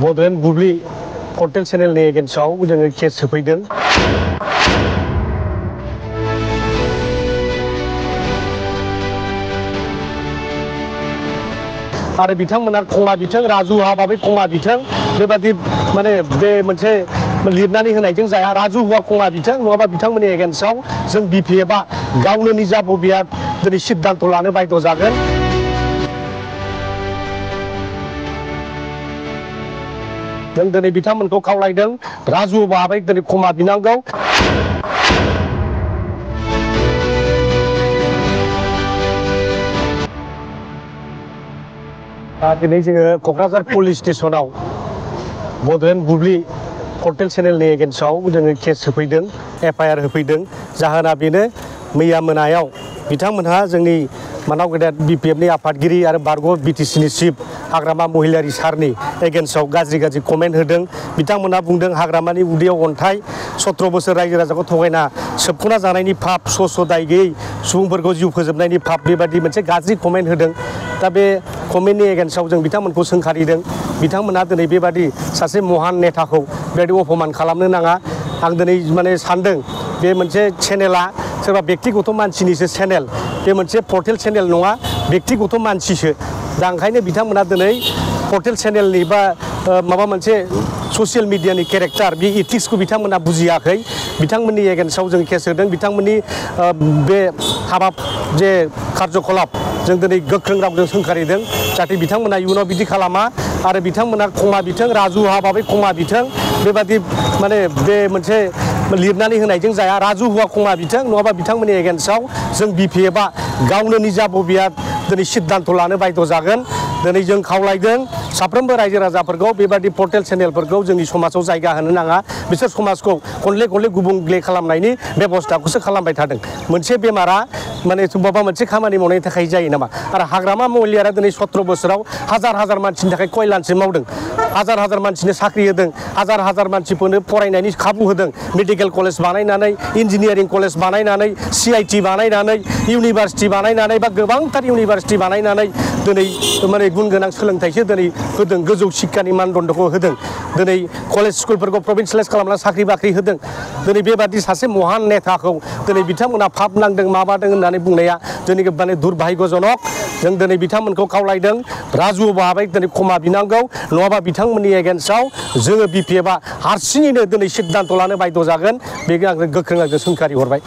बड'लेण्ड बुब्लि portal चेनेलनि एगेन्स्टआव जोङो case होफैदों। आरो बिथांमोना खङा बिथों राजु हाबाबै खङा बिथों बेबादि माने बे मोनसे लिरनानै होनायजों जाया। राजु हुआ खङा बिथों नङाबा बिथांमोननि एगेन्स्टआव जों बिपिएफआ गावनो निजा बबिया दिनै सिद्धान्त लानो बायद' जागोन। जों दिनै बिथांमोनखौ खावलायदों राजु बाहाबै दिनै क्षमा बिनांगौ। दिनै जोङो क'क्राझार पुलिस स्टेसनाव बड'लेण्ड बुब्लि पर्टेल चेनेलनि एगेन्स्टआव जोङो केस होफैदों, एफआइआर होफैदों। जाहोना बेनो मैया मोनायाव बिथांमोनहा जोंनि मानाव गेदेर बिपिएफनि आफादगिरि आरो बारग' बिटिसिनि चिफ हाग्रामा महिलारि सारनि एगेन्स्टआव गाज्रि कमेन्ट होदों। बिथांमोनहा बुंदों हाग्रामानि उदैयाव अन्थाइ 17 बोसोर रायजो राजाखौ थगायना सोबख'ना जानायनि फाब स्स' दाय गैयै सुबुंफोरखौ जिउ फोजोबनायनि फाब बेबादि मोनसे गाज्रि कमेन्ट होदों। दा बे कमेन्टनि एगेन्स्टआव जों बिथांमोनखौ सोंखारिदों। बिथांमोनहा दिनै बेबादि सासे महान नेताखौ बेबायदि अपमान खालामनो नाङा। आं दिनै माने सानदों बे मोनसे चेनेला सोरबा बेक्तिगत मानसिनिसो चेनेल, बे मोनसे पर्टेल चेनेल नङा, बेक्तिगत मानसिसो। दा ओंखायनो बिथांमोना दिनै पर्टेल चेनेलनि बा माबा मोनसे ससियेल मिडियानि केरेक्टार बे इथिक्सखौ बिथांमोना बुजियाखै। बिथांमोननि एगेन्स्टआव जों केस होदों। बिथांमोननि बे हाबाब जे कार्यकलाप जों दिनै गोख्रों रावजों सोंखारिदों जाहाथे बिथांमोना इयुनाव बिदि खालामा। आरो बिथांमोना खङा बिथों राजु हाबाबै खङा बिथों बेबादि माने बे मोनसे लिरनानै होनायजों जाया। राजु हुआ खङा बिथों नङाबा बिथांमोननि एगेन्स्टआव जों बिपिएफआ गावनो निजा बबिया दिनै सिद्धान्त लानो बायद' जागोन। दिनै जों खावलायदों साफ्रोमबो रायजो राजाफोरखौ बेबादि पर्टेल चेनेलफोरखौ जोंनि समाजाव जायगा होनो नाङा। बिसोर समाजखौ खनले गुबुंले खालामनायनि बेबस्थाखौसो खालामबाय थादों। मोनसे बेमारा माने माबा मोनसे खामानि मावनायनि थाखाय जायो नामा? आरो हाग्रामा महिलारिया दिनै 17 बोसोराव हाजार मानसिनि थाखाय कल्याणसो मावदों। हाजार मानसिनो साख्रि होदों, हाजार मानसिफोरनो फरायनायनि खाबु होदों। मेडिकेल कलेज बानायनानै, इन्जिनियारिं कलेज बानायनानै, CIT बानायनानै, इउनिभार्सिटि बानायनानै बा गोबांथार इउनिभार्सिटि बानायनानै दिनै माने गुन गोनां सोलोंथाइसो दिनै होदों। गोजौ शिक्षानि मानदण्डखौ होदों। दिनै कलेज स्कुलफोरखौ प्रभिन्सियेलाइज खालामना साख्रि बाख्रि होदों। दिनै बेबादि सासे महान नेताखौ दिनै बिथांमोना फाब नांदों माबादों होननानै बुंनाया जोंनि माने दुर्भाग्यजनक। जों दिनै बिथांमोनखौ खावलायदों राजु बाहाबै दिनै क्षमा बिनांगौ नङाबा बिथांमोननि एगेन्स्टआव जोङो बिपिएफआ हारसिङैनो दिनै सिद्धान्त लानो बायद' जागोन। बेखौ आं गोख्रों सोंखारि हरबाय।